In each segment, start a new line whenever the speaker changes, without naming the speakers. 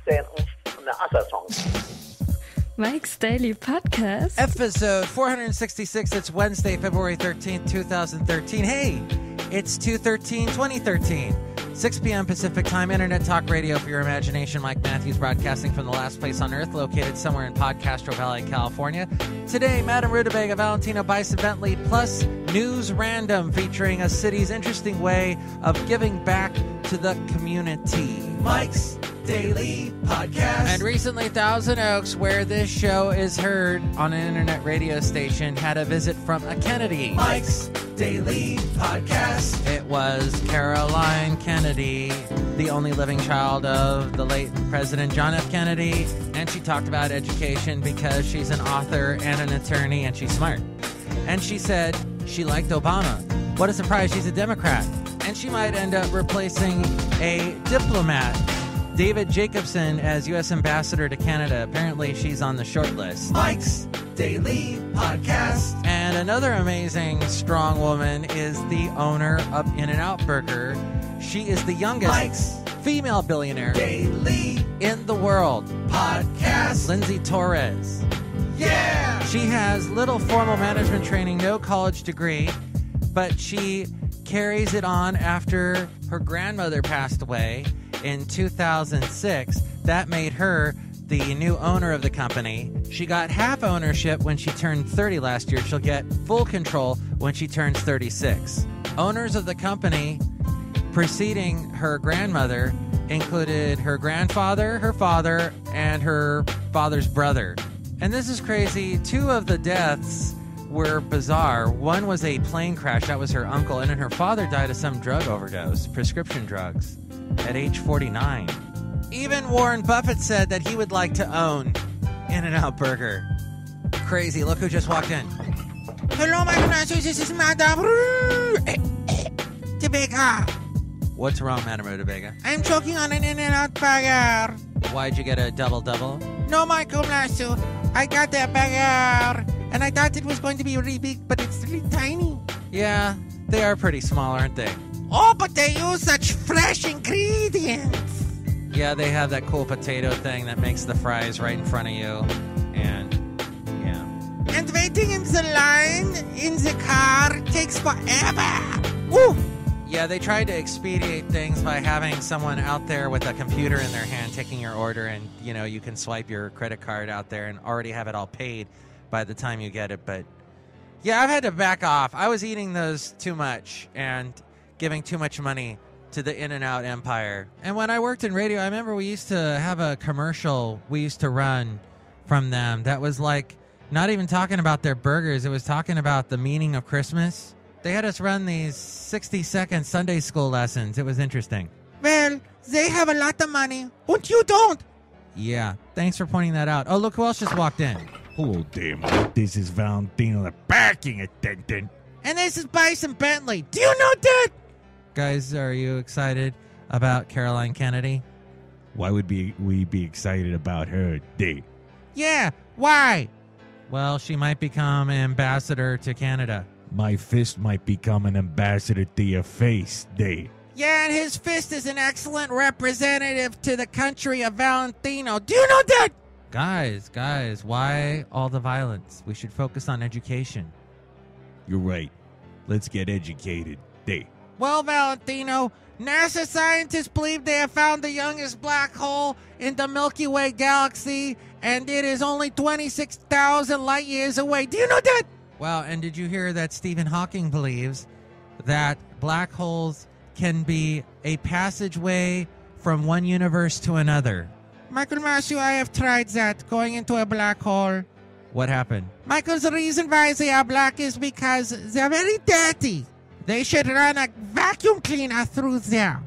sen na asa song.
Mike's Daily Podcast.
Episode 466. It's Wednesday, February 13th, 2013. Hey, it's 2/13/2013. 6 p.m. Pacific Time, Internet Talk Radio for your imagination. Mike Matthews broadcasting from the last place on Earth, located somewhere in Podcastro Valley, California. Today, Madame Rootabega, Valentino, Bison Bentley, plus News Random, featuring a city's interesting way of giving back to the community. Mike's Daily Podcast. And recently, Thousand Oaks, where this show is heard on an internet radio station, had a visit from a Kennedy. Mike's Daily Podcast. It was Caroline Kennedy, the only living child of the late President John F. Kennedy, and she talked about education because she's an author and an attorney, and she's smart. And she said she liked Obama. What a surprise, she's a Democrat. And she might end up replacing a diplomat, David Jacobson, as U.S. Ambassador to Canada. Apparently, she's on the short list. Mike's Daily Podcast. And another amazing, strong woman is the owner of In-N-Out Burger. She is the youngest Mike's female billionaire Daily in the world. Podcast. Lindsay Torres. Yeah! She has little formal management training, no college degree, but she carries it on after her grandmother passed away in 2006. That made her the new owner of the company. She got half ownership when she turned 30 last year. She'll get full control when she turns 36. Owners of the company preceding her grandmother included her grandfather, her father, and her father's brother. And this is crazy. 2 of the deaths were bizarre. One was a plane crash. That was her uncle. And then her father died of some drug overdose, prescription drugs, at age 49. Even Warren Buffett said that he would like to own In-N-Out Burger. Crazy. Look who just walked in. Hello, my friends. This is Madame Rootabega. What's wrong, Madame Rootabega? I'm choking on an In-N-Out Burger. Why'd you get a double-double? No, Michael Blasu. I got that burger, and I thought it was going to be really big, but it's really tiny. Yeah, they are pretty small, aren't they? Oh, but they use such fresh ingredients. Yeah, they have that cool potato thing that makes the fries right in front of you. And, yeah. And waiting in the line in the car takes forever. Woo! Yeah, they tried to expedite things by having someone out there with a computer in their hand taking your order, and, you know, you can swipe your credit card out there and already have it all paid by the time you get it. But, yeah, I've had to back off. I was eating those too much and giving too much money to the In-N-Out empire. And when I worked in radio, I remember we used to have a commercial we used to run from them that was like not even talking about their burgers. It was talking about the meaning of Christmas. They had us run these 60-second Sunday school lessons. It was interesting. Well, they have a lot of money, but you don't. Yeah, thanks for pointing that out. Oh, look who else just walked in.
Hello there, Mike. This is Valentino, the parking attendant.
And this is Bison Bentley. Do you know that? Guys, are you excited about Caroline Kennedy?
Why would we be excited about her date?
Yeah, why? Well, she might become ambassador to Canada.
My fist might become an ambassador to your face, date.
Yeah, and his fist is an excellent representative to the country of Valentino. Do you know that? Guys, why all the violence? We should focus on education.
You're right. Let's get educated, date.
Well, Valentino, NASA scientists believe they have found the youngest black hole in the Milky Way galaxy, and it is only 26,000 light years away. Do you know that? Well, and did you hear that Stephen Hawking believes that black holes can be a passageway from one universe to another? Michael Matthew, I have tried that, going into a black hole. What happened? Michael, the reason why they are black is because they're very dirty. They should run a vacuum cleaner through there.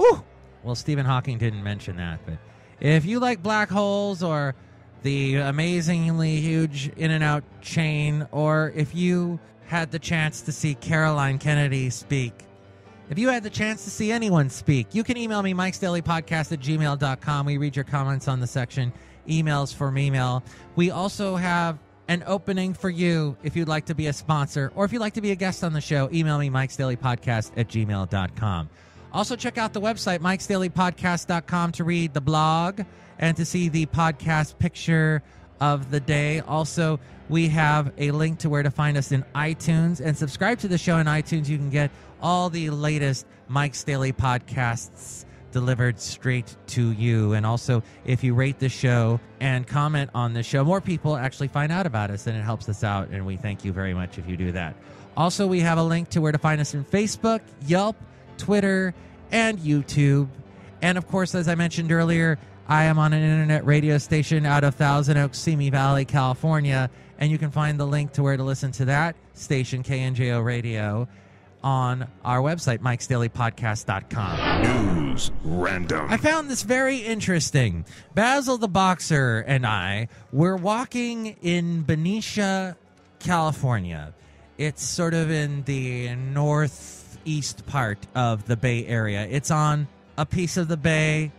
Ooh. Well, Stephen Hawking didn't mention that, but if you like black holes or the amazingly huge In-N-Out chain, or if you had the chance to see Caroline Kennedy speak, if you had the chance to see anyone speak, you can email me, mikesdailypodcast@gmail.com. We read your comments on the section, emails from email. We also have an opening for you if you'd like to be a sponsor, or if you'd like to be a guest on the show, email me, mikesdailypodcast@gmail.com. Also, check out the website, mikesdailypodcast.com, to read the blog and to see the podcast picture of the day. Also, we have a link to where to find us in iTunes, and subscribe to the show in iTunes. You can get all the latest Mike's Daily podcasts delivered straight to you. And also, if you rate the show and comment on the show, more people actually find out about us, and it helps us out, and we thank you very much if you do that. Also, we have a link to where to find us in Facebook, Yelp, Twitter, and YouTube. And of course, as I mentioned earlier, I am on an internet radio station out of Thousand Oaks, Simi Valley, California, and you can find the link to where to listen to that station, KNJO Radio, on our website, mikesdailypodcast.com.
News Random.
I found this very interesting. Basil the Boxer and I were walking in Benicia, California. It's sort of in the northeast part of the Bay Area. It's on a piece of the bay,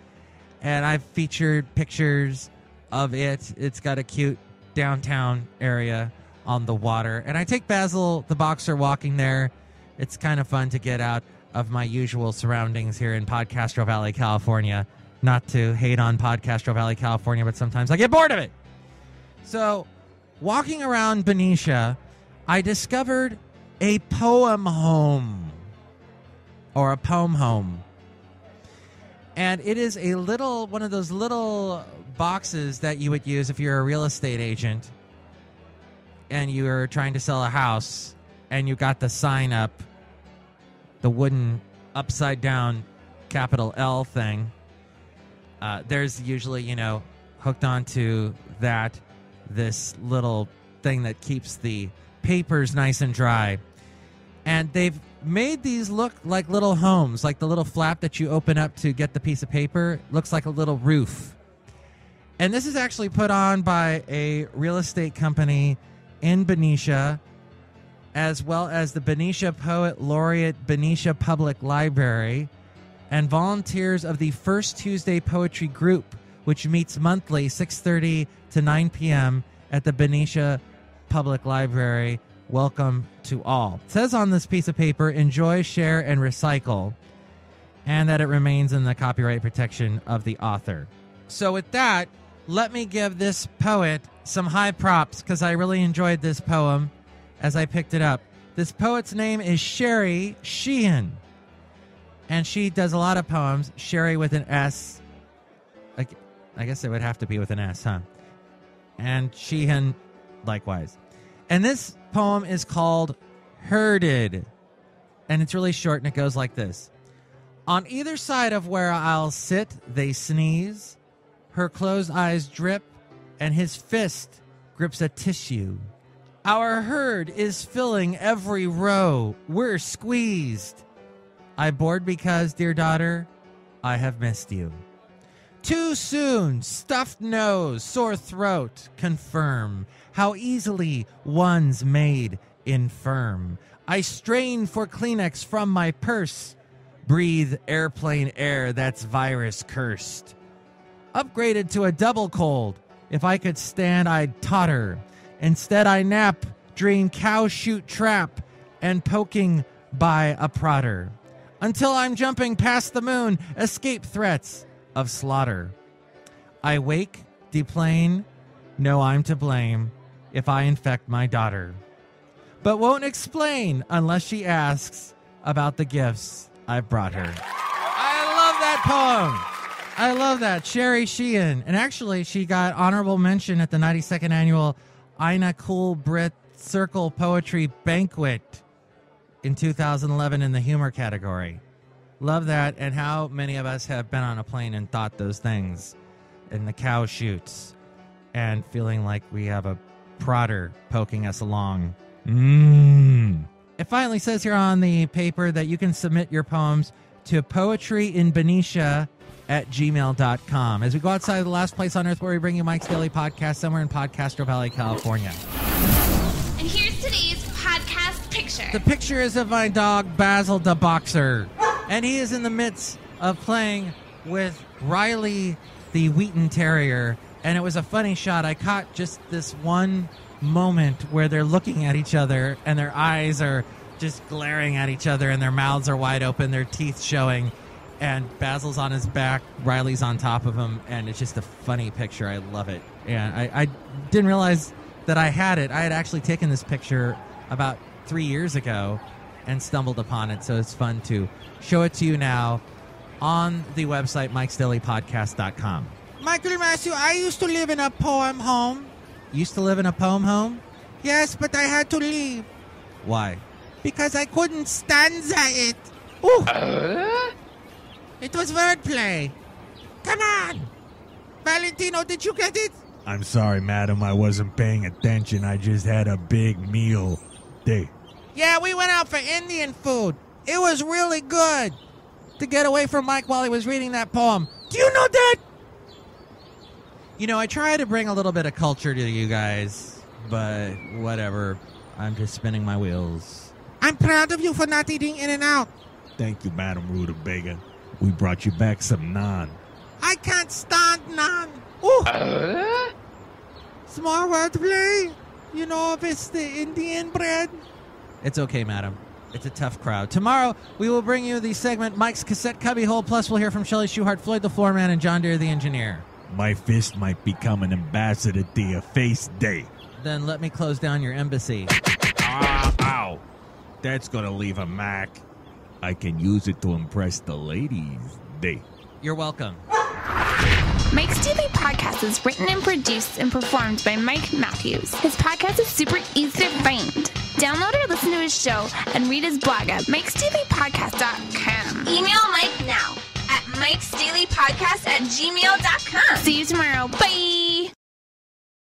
and I've featured pictures of it. It's got a cute downtown area on the water. And I take Basil the Boxer walking there. It's kind of fun to get out of my usual surroundings here in Podcastro Valley, California. Not to hate on Podcastro Valley, California, but sometimes I get bored of it. So, walking around Benicia, I discovered a poem home, or a poem home. And it is a little, one of those little boxes that you would use if you're a real estate agent and you're trying to sell a house, and you got the sign up, the wooden upside down capital L thing. There's usually, hooked onto that, this little thing that keeps the papers nice and dry. And they've made these look like little homes, like the little flap that you open up to get the piece of paper looks like a little roof. And this is actually put on by a real estate company in Benicia, as well as the Benicia Poet Laureate Benicia Public Library, and volunteers of the First Tuesday Poetry Group, which meets monthly 6:30 to 9 p.m. at the Benicia Public Library. Welcome to all. It says on this piece of paper, enjoy, share, and recycle, and that it remains in the copyright protection of the author. So with that, let me give this poet some high props, because I really enjoyed this poem as I picked it up. This poet's name is Chely Shoehart, and she does a lot of poems. Sherry with an S. I guess it would have to be with an S, huh? And Sheehan likewise. And this poem is called Herded, and it's really short, and it goes like this. On either side of where I'll sit, they sneeze. Her closed eyes drip, and his fist grips a tissue. Our herd is filling every row. We're squeezed. I bored because, dear daughter, I have missed you. Too soon, stuffed nose, sore throat, confirm how easily one's made infirm. I strain for Kleenex from my purse, breathe airplane air that's virus cursed. Upgraded to a double cold. If I could stand, I'd totter. Instead, I nap, dream cow shoot trap, and poking by a prodder. Until I'm jumping past the moon, escape threats of slaughter. I wake, deplane, know I'm to blame if I infect my daughter. But won't explain unless she asks about the gifts I've brought her. I love that poem. I love that. Chely Shoehart. And actually, she got honorable mention at the 92nd annual Ina Cool Brit Circle Poetry Banquet in 2011 in the humor category. Love that. And how many of us have been on a plane and thought those things in the cow chutes and feeling like we have a prodder poking us along. It finally says here on the paper that you can submit your poems to poetryinbenicia@gmail.com. As we go outside of the last place on earth where we bring you Mike's Daily Podcast, somewhere in Podcastro Valley, California.
And here's today's podcast picture.
The picture is of my dog, Basil the Boxer, and he is in the midst of playing with Riley the Wheaton Terrier, and it was a funny shot. I caught just this one moment where they're looking at each other, and their eyes are just glaring at each other, and their mouths are wide open, their teeth showing, and Basil's on his back, Riley's on top of him, and it's just a funny picture. I love it. And I didn't realize that I had it. I had actually taken this picture about 3 years ago and stumbled upon it, so it's fun to show it to you now on the website mikesdailypodcast.com.
Michael Matthew, I used to live in a poem home.
Used to live in a poem home?
Yes, but I had to leave
Why?
because I couldn't stanza it. Ooh. It was wordplay. Come on. Valentino, did you get it?
I'm sorry, madam. I wasn't paying attention. I just had a big meal. Day.
Yeah, we went out for Indian food. It was really good.
To get away from Mike while he was reading that poem.
Do you know that?
You know, I try to bring a little bit of culture to you guys, but whatever. I'm just spinning my wheels.
I'm proud of you for not eating In-N-Out.
Thank you, Madame Rootabega. We brought you back some naan.
I can't stand none. Ooh. Small wordplay. You know if it's the Indian bread.
It's okay, madam. It's a tough crowd. Tomorrow, we will bring you the segment Mike's Cassette Cubbyhole, plus we'll hear from Chely Shoehart, Floyd the Floorman, and John Deere the Engineer.
My fist might become an ambassador to your face day.
Then let me close down your embassy.
Ow. That's gonna leave a mark. I can use it to impress the ladies day.
You're welcome.
Mike's Daily Podcast is written and produced and performed by Mike Matthews. His podcast is super easy to find. Download or listen to his show and read his blog at mikesdailypodcast.com. Email Mike now at mikesdailypodcast@gmail.com. See you tomorrow. Bye.